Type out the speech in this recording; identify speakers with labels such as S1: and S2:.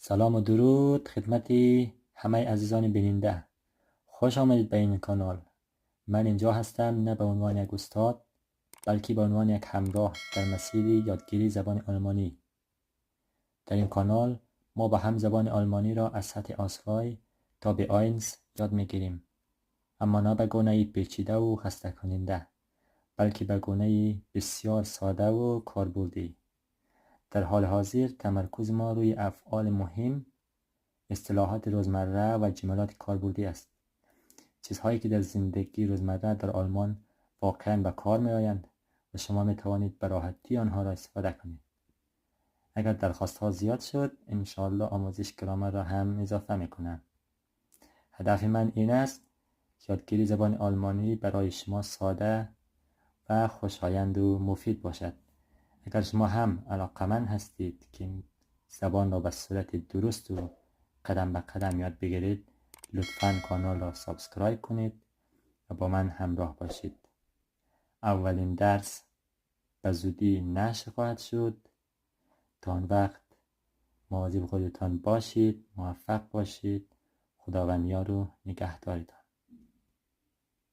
S1: سلام و درود خدمت همه عزیزان بیننده. خوش آمدید به این کانال. من اینجا هستم نه به عنوان یک استاد، بلکه به عنوان یک همراه در مسیر یادگیری زبان آلمانی. در این کانال ما با هم زبان آلمانی را از سطح آسفای تا به آینز یاد میگیریم، اما نه به گونه پیچیده و خسته کننده، بلکه به گونه بسیار ساده و کاربردی. در حال حاضر تمرکز ما روی افعال مهم، اصطلاحات روزمره و جملات کاربردی است. چیزهایی که در زندگی روزمره در آلمان واقعا به کار می آیند و شما می توانید به راحتی آنها را استفاده کنید. اگر درخواست ها زیاد شد، انشاءالله آموزش گرامر را هم اضافه می کنم. هدف من این است یادگیری زبان آلمانی برای شما ساده و خوشایند و مفید باشد. اگر شما هم علاقمند هستید که زبان را به صورت درست و قدم به قدم یاد بگیرید، لطفاً کانال را سابسکرایب کنید و با من همراه باشید. اولین درس به زودی نشر خواهد شد. تا آن وقت مواظب خودتان باشید، موفق باشید. خداوند یار و نگهدارتان.